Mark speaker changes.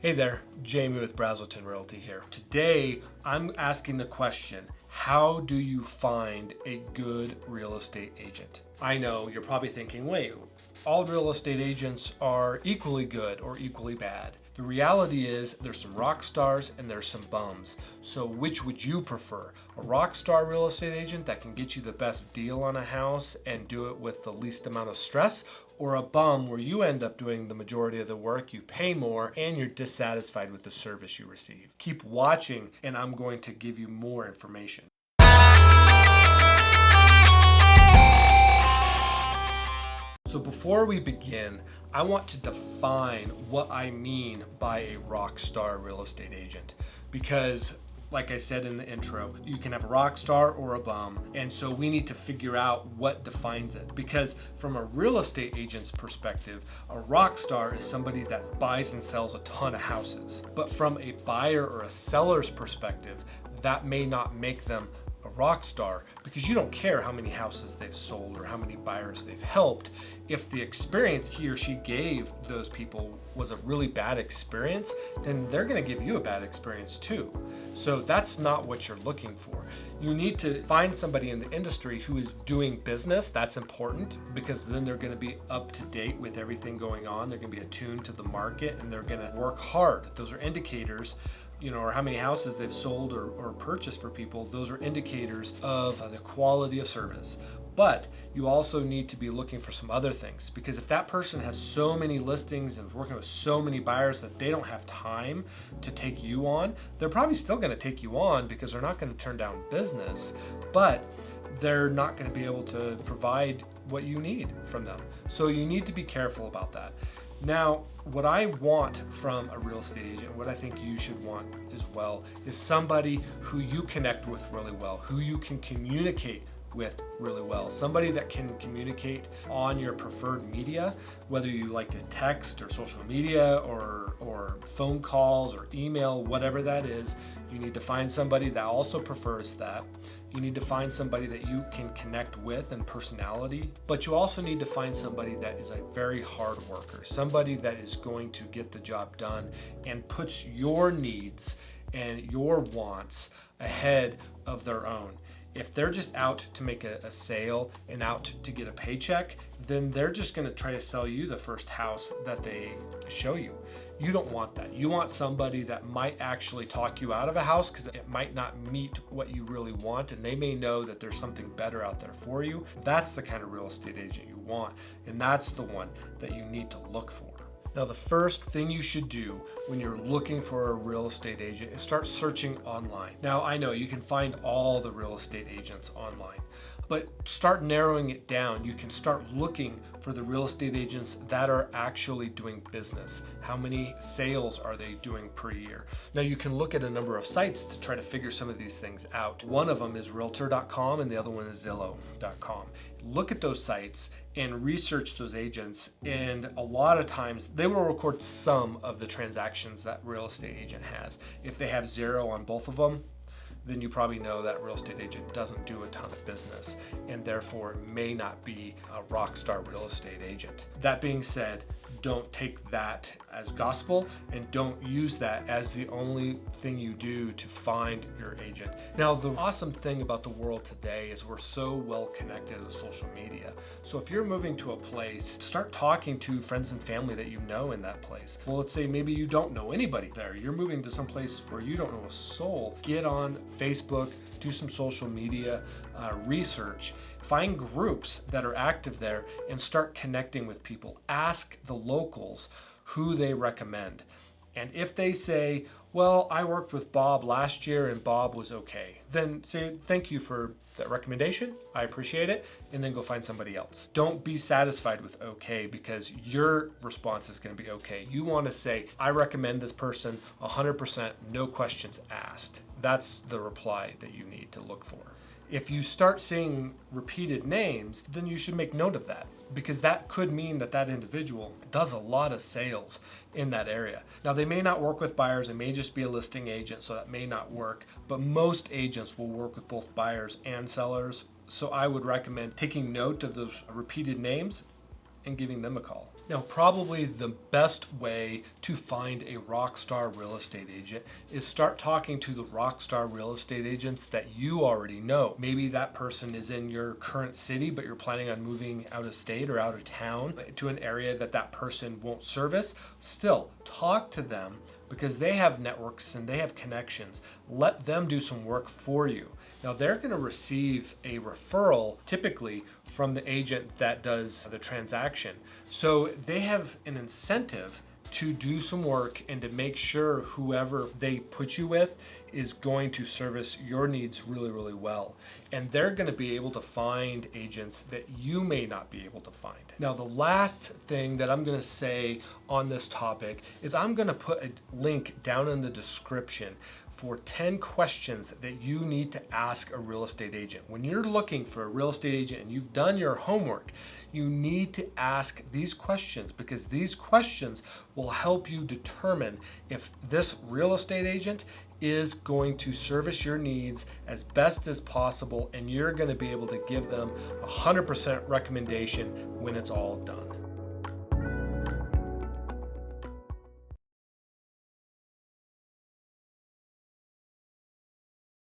Speaker 1: Hey there, Jamie with Brazelton Realty here. Today, I'm asking the question, how do you find a good real estate agent? I know you're probably thinking, wait, all real estate agents are equally good or equally bad. The reality is there's some rock stars and there's some bums. So which would you prefer? A rock star real estate agent that can get you the best deal on a house and do it with the least amount of stress? Or a bum where you end up doing the majority of the work, you pay more, and you're dissatisfied with the service you receive? Keep watching and I'm going to give you more information. So before we begin, I want to define what I mean by a rock star real estate agent, because like I said in the intro, you can have a rock star or a bum, and so we need to figure out what defines it. Because from a real estate agent's perspective, a rock star is somebody that buys and sells a ton of houses. But from a buyer or a seller's perspective, that may not make them a rock star, because you don't care how many houses they've sold or how many buyers they've helped. If the experience he or she gave those people was a really bad experience, then they're going to give you a bad experience too. So that's not what you're looking for. You need to find somebody in the industry who is doing business. That's important, because then they're going to be up to date with everything going on. They're going to be attuned to the market, and they're going to work hard. Those are indicators, or how many houses they've sold or purchased for people. Those are indicators of the quality of service. But you also need to be looking for some other things, because if that person has so many listings and is working with so many buyers that they don't have time to take you on, they're probably still going to take you on, because they're not going to turn down business, but they're not going to be able to provide what you need from them. So you need to be careful about that. Now, what I want from a real estate agent, what I think you should want as well, is somebody who you connect with really well, who you can communicate with really well. Somebody that can communicate on your preferred media, whether you like to text or social media or phone calls or email, whatever that is. You need to find somebody that also prefers that. You need to find somebody that you can connect with in personality, but you also need to find somebody that is a very hard worker, somebody that is going to get the job done and puts your needs and your wants ahead of their own. If they're just out to make a sale and out to get a paycheck, then they're just going to try to sell you the first house that they show you. You don't want that. You want somebody that might actually talk you out of a house, because it might not meet what you really want, and they may know that there's something better out there for you. That's the kind of real estate agent you want, and that's the one that you need to look for. Now, the first thing you should do when you're looking for a real estate agent is start searching online. Now, I know you can find all the real estate agents online, but start narrowing it down. You can start looking for the real estate agents that are actually doing business. How many sales are they doing per year? Now, you can look at a number of sites to try to figure some of these things out. One of them is realtor.com and the other one is Zillow.com. Look at those sites and research those agents, and a lot of times they will record some of the transactions that real estate agent has. If they have 0 on both of them, then you probably know that real estate agent doesn't do a ton of business, and therefore may not be a rock star real estate agent. That being said, don't take that as gospel, and don't use that as the only thing you do to find your agent. Now, the awesome thing about the world today is we're so well connected with social media. So if you're moving to a place, start talking to friends and family that you know in that place. Well, let's say maybe you don't know anybody there. You're moving to some place where you don't know a soul. Get on Facebook, do some social media research. Find groups that are active there and start connecting with people. Ask the locals who they recommend. And if they say, well, I worked with Bob last year and Bob was okay, then say, thank you for that recommendation. I appreciate it. And then go find somebody else. Don't be satisfied with okay, because your response is going to be okay. You want to say, I recommend this person 100%, no questions asked. That's the reply that you need to look for. If you start seeing repeated names, then you should make note of that, because that could mean that that individual does a lot of sales in that area. Now, they may not work with buyers, it may just be a listing agent, so that may not work, but most agents will work with both buyers and sellers. So I would recommend taking note of those repeated names and giving them a call. Now, probably the best way to find a rock star real estate agent is start talking to the rock star real estate agents that you already know. Maybe that person is in your current city, but you're planning on moving out of state or out of town to an area that that person won't service. Still, talk to them because they have networks and they have connections. Let them do some work for you. Now, they're going to receive a referral typically from the agent that does the transaction. So they have an incentive to do some work and to make sure whoever they put you with is going to service your needs really, really well. And they're going to be able to find agents that you may not be able to find. Now, the last thing that I'm going to say on this topic is I'm going to put a link down in the description for 10 questions that you need to ask a real estate agent. When you're looking for a real estate agent and you've done your homework, you need to ask these questions because these questions will help you determine if this real estate agent is going to service your needs as best as possible, and you're going to be able to give them 100% recommendation when it's all done.